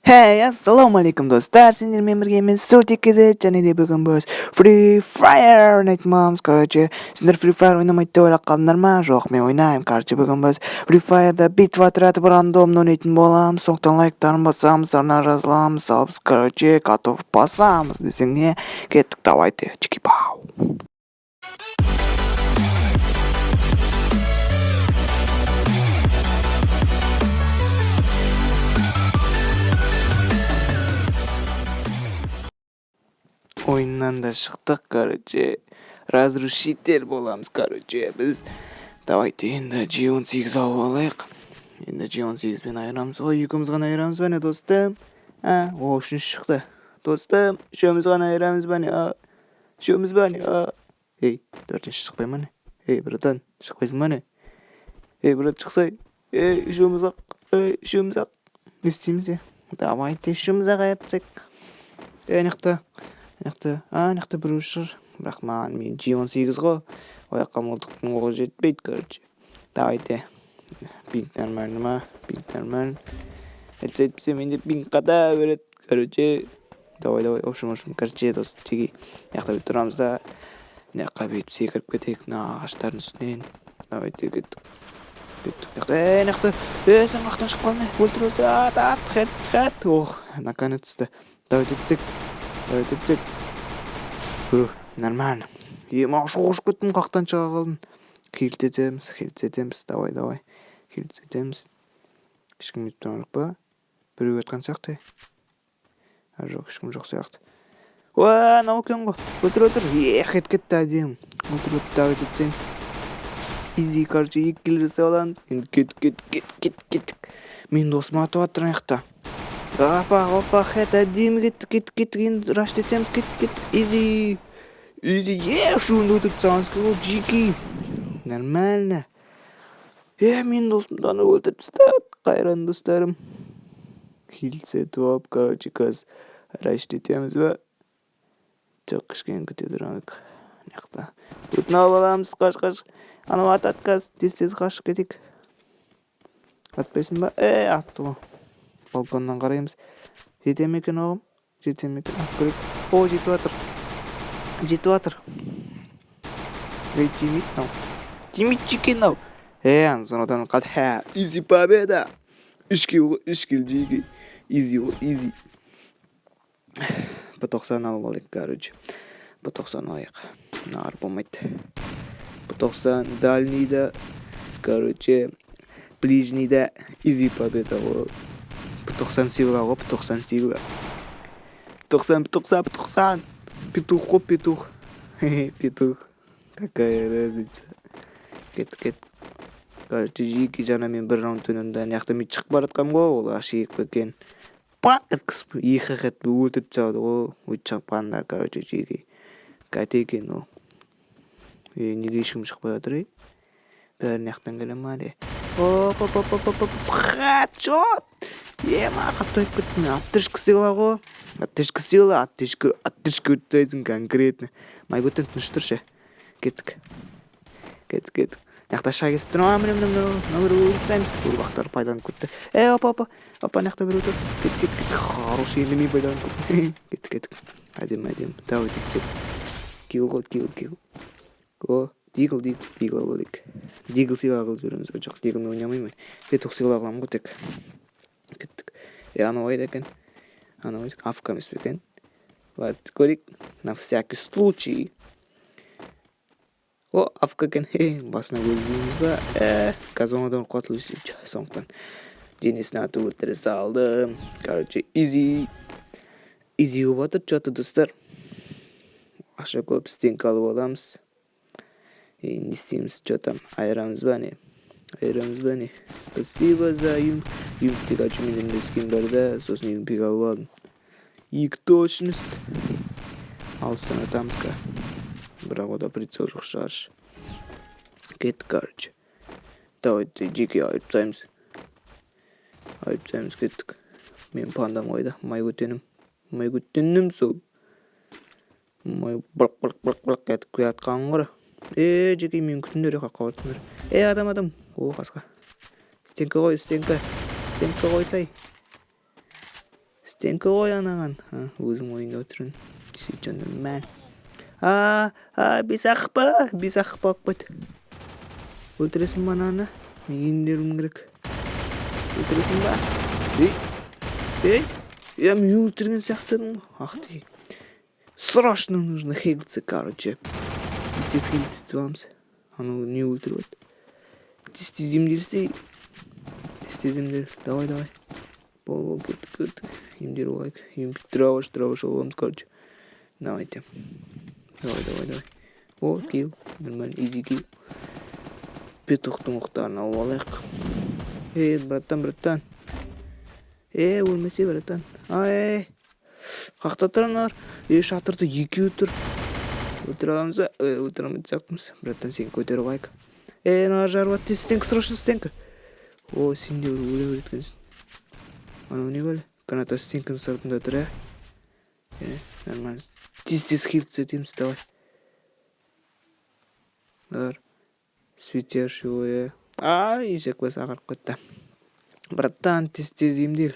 Hey, assalomu alaykum do'stlar. Sizlarмен birgamiz Surtikida және де бүгін біз Free Fire o'ynayapmiz. Короче, sizlar Free Fire o'ynamaydi deb o'ylab qaldinglar ма? Жоқ, men o'ynayman. Короче, бүгін біз Free Fire'da битва тратып рандомно o'ynaydigan bo'lamыз. Сондықтан лайктарын басамыз, Арнаға жазыламыз, короче, готов басамыз десең не? Кеттік, давайте. Чики-пау. Ойыннан да шықтық, короче. Разрушитель боламыз, короче. Біз давайте енді G18 алып алайық. Енді G18-бен айырамыз. Ой, екеуміз ғана айырамыз ба не, достым? О, үшінші шықты. Достым, үшеуміз ғана айырамыз ба не? Үшеуміз ба не? Ей, төртінші шықпай ма не? Ей, братан, шықпайсың ба не? Ей, брат, шықсай. Ей, үшеуміз ақ. Не істейміз де? Давайте үшеуміз ақ айыртсек. Неқта біреу шығыр. Бірақ маған мен G18 ғой. Ояққа мылтықтың оғы жетпейді, короче. Давайте. Пинг нормально ма? Пинг нормально. Әйтпесе менде пинг қада береді, короче. Давай. В общем, короче, дос, теги. Неқта бет тұрамыз да. Неққа бет секіріп кетейік. Ағаштардың үстінен. Давайте кеттік. Неқта. Сен қақтан шығып қалмай. Өлтір. Хэт. Ох, наконец-то. Давайте тек. Нормально. Шоғышып кеттім, қақтан шыға қалдым. Хилтетеміз. Давай. Хилтетеміз. Ешкім етіп тұрмақ па? Біреу өтқан сияқты. Жоқ, ешкім жоқ сияқты. Наукен ғой. Өтір. Хет кетті әдем. Өтір. Давай етеміз. Изи, короче, екі келер сауламыз. Енді кеттік. Мен досым атып аттырын яқта. Опа, хэт, әдемі кеттік, енді рашт етеміз, кеттік, изи, шуынды өтіп тағаныз көл, жеки, нормально. Мен досымданы өлтіріп стат, қайран достарым. Хилсет оп, короче, каз рашт етеміз ба? Жоқ, кішкен күте тұрамық, неқта. Өтін алып аламыз, қаш, анау атат каз, тез қашып кетек. Атпайсың ба? Атты ғой. Балконнан қараймыз. Жете ме екен оғым? Көрек. О, жетіп атыр. Ей, тимейді екен ау. Сонадан қалды. Изи победа. 3 кил жеге. Изи. По 90 алып алайық, короче. По 90 алайық. Нар болмайды. По 90 дальнийда, короче, ближнийда изи победа ғой. 90 сила ғой, 90 сила. 90. Петух ғой, петух. Петух. Какая разница. Кет. Короче, жеке жана мен бір раунд өнімді. Яқты мен шығып баратқам ғой, ол ашиық екен. Пақытқысып, екі қат өлтіріп тастады ғой. Өйтіп шықпандар, короче, жеке. Кәте екен ол. Неге ешкім шықпай жатыр, бәрін яқтан келем ма, Хатшот! Қатайып кеттім. Аттышқы сила ғой. Аттышқы өттейсің конкретно. Майгөттен тыныш тұршы. Кеттік. Яқта шай кесіп тұрмын. Нөмір өйтпәйміз. Ұрбақтар пайданып кетті. Опа. Яқта бір өтіп. Кеттік. Хороший енді мен пайданып кетті. Кеттік. Әдем. Давай тек. Кил. О, дигл болайық. Дигл сила қылып жүреміз. Жоқ, диглмен ойнамаймын. Петух сила қыламын ғой тек. Кеттік. Анау ойда екен. Афка емес екен. Вот, көрейік. На всякий случай. О, афка екен. Басына көзіміз ба. Казонадан қотылы сөйтші. Соңықтан денесіне атып өлтіре салдым. Короче, изи болып атыр, жоты достар. Ақша көп стенк алып аламыз. Не істейміз, что там, айырамыз ба не? Спасибо за юмп. Юмптик ачу менен дескин бар да, сосын юмпик алып алдым. 2 точность. Алыстан атамызға. Бірақ ода прицел жоқ шығаршы. Кеттік, короче. Давайте жеке айып тастаймыз. Кеттік. Мен пандам ойда, майгөтенім сол. Бұрқ кәтіп көятқан ғыры. Жеке мен күтіндер қаққа бартыңдар. Адам. О, қасқа. Стенка қойсай. Стенкі ғой анаған. Өзің ойында отырын. Сөйтшенді мән. Бесақпа алып қойды. Өлтіресің ба ананы? Мен ендеруім керек. Өлтіресің ба? Я мен өлтірген сияқтадым. Ах ты. Срочно нужно хилиться, короче. Тез хилиться аламыз. Анау не өлтіріп өт. Тез емделсей. Тез емдел. Давай. Бол, кеттік. Емдел олайк. Траваш аламыз, короче. Давайте. Давай. О, килл. Нормально, изи килл. Петухтың ұқтарын алып алайық. Братан. Өлмесе, братан. Қақта тұрыңдар. Шатырды екеуі тұр. Өлтір аламыз ба? Өлтір алмайды сақтымыз. Братан, сен көтеріп алайық. Нар жарып атты. Стенкі, срочно стенкі. Сен де өле өреткенсің. Анау не бәлі? Каната стенкінің сыртында тұр, нормально. Тез хилтс етеміз, давай. Дар. Светяш его, Ишек бас ағарып кетті. Братан, тез емдел.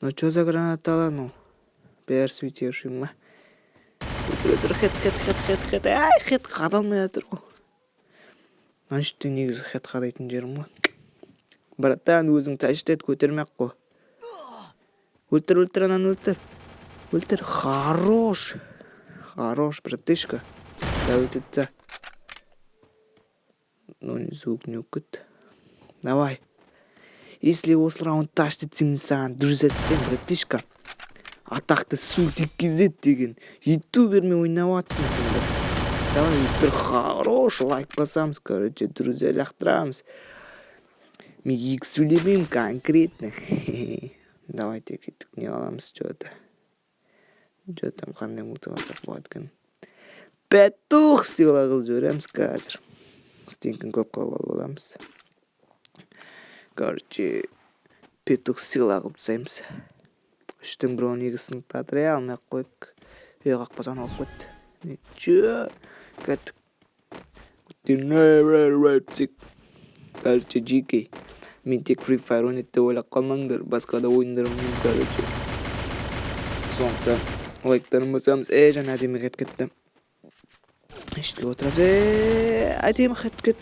Ну, чё за граната алану? Бәрі светяший ма? Өтір, хет. Хет қадалмай жатыр ғой. Аншықты негізі хет қадайтын жерім ғой. Братан, өзің тәштет көтермек қой. Өлтір, ананы өлтір. Хорош, братышка. Да, өлтіртса. Ну, не звук не өкет. Давай. Если осы раунд таштетсем, саған дүрзет істен, братышка. Атақты султик кезет деген. Ютубермен ойнап атсың сендер. Давай, өлтір. Хорош, лайк басамыз, короче, друзья, лақтырамыз. Мен екі сөйлемеймін конкретно. Давайте кеттік, не аламыз, что-то. Там қандай мылтық алсақ болады екен. Петух сыйла қылып жібереміз қазір. Стенкін көп қылып алып аламыз. Короче, петух сыйла қылып тастаймыз. Үштің біреуін егісін патырай алмай қойып. Қақпасаны алып қойды. Чё? Кеттік. Короче, жеке. Мен тек Free Fire ойнайды ойлап қалмаңдар. Басқа да ойындар ойнаймын, короче. Соңғыда лайктарын басамыз. Жаңа әдемі қет кетті. Ішті отырамыз. Әдемі қет кет.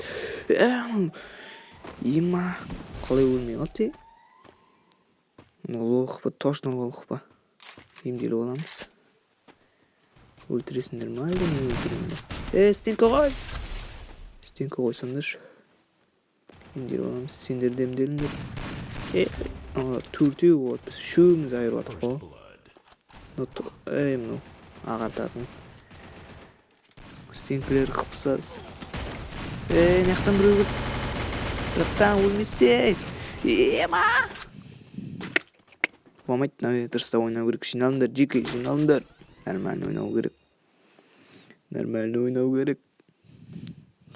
Ема. Қалай өлмей қалды? Лох па, точно лох па. Емделіп аламыз. Өлтіресіңдер ма? Мен өлтіремін. Стенкі ғой. Стенкі қойсаңдаршы. Емделіп аламыз. Сендер демделіңдер. Төртеу болады. Біз үшеуміз айырып атық қой. Мынау ағартатын. Стенкілер қыпсыз. Наяқтан біреу кеп. Братан, өлмесе. Ема! Болмайды, дұрыста ойнау керек. Жиналыңдар, жеке, жиналыңдар. Нормально ойнау керек.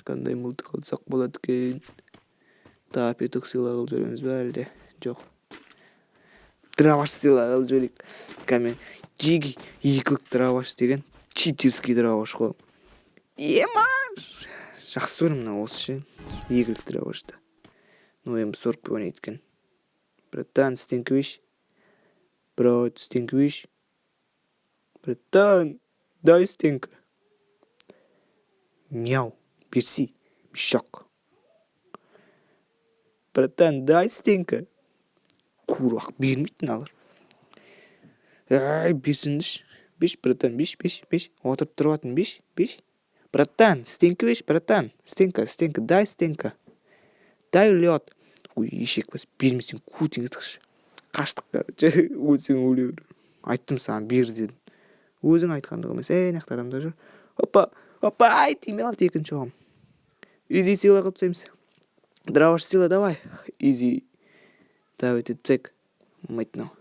Қандай мылтық алсақ болады екен. Петух сыйла қылып жүреміз бе әлде? Жоқ. Драваш сыйла қылып жүрек. Кәмен, жеге екілік драваш деген читерский драваш қой. Ема! Жақсы көрім осы ше. Екілік дравашты. Ем 40 ойнайды екен. Братан, стенквиш. Брат, стенквиш. Братан, дай стенка. Мяу, берси. Мешок. Братан, дай стенка. Курақ, бермейтін алыр. Берсіндіш. Беш, братан, беш. Отырып тұрватын, беш. Братан, стенка беш, братан. Стенка, дай стенка. Дай лед. Ешек бас, бермесең көтеңе тықшы. Қаштық, короче. Өлсең өлеуір. Айттым саған, бер дедім. Өзің айтқандығы емес. Наяқты адамда жүр. Опа, тиме алды екінші оғым. Изи сыйла қылып тастаймыз. Драваш сыйла, давай. Изи. Давай, тетпсек. Ұмайтынау.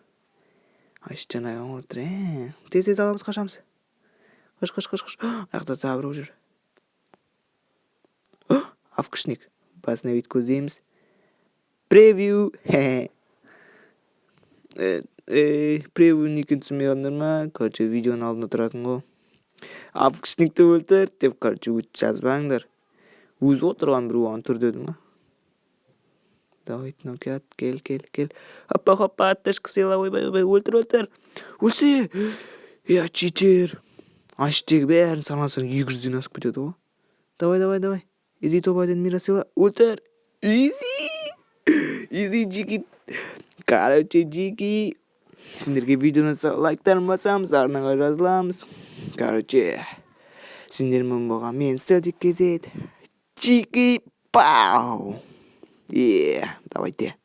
Жаңа отыр. Тез аламыз, қашамыз. Қыш. Аяқта табыру жүр. Авкішник. Басына бет көздейміз. Превью. Превью некен түсінмей қалдыңдар ма? Короче, видеоның алдында тұратын ғой. Авкішникті өлтір деп, короче, өтіп жазбаңдар. Өзі отырған бір оған тұр деді ма? Давай, нокят, кел. Хоппа, тышқы сыйла, ойбай, өлтір. Өлсе! Читер. Аштегі бәрін санасаң 200-ден асып кетеді ғой. Давай. Изи топ-1 мира сыйла. Өлтір. Изи, Джики. Короче, Джики. Сендерге видеоны лайктарын басамыз, арнаға жазыламыз. Короче, сендермен болған мен Селдик кезет. Чики, пау. Давайте.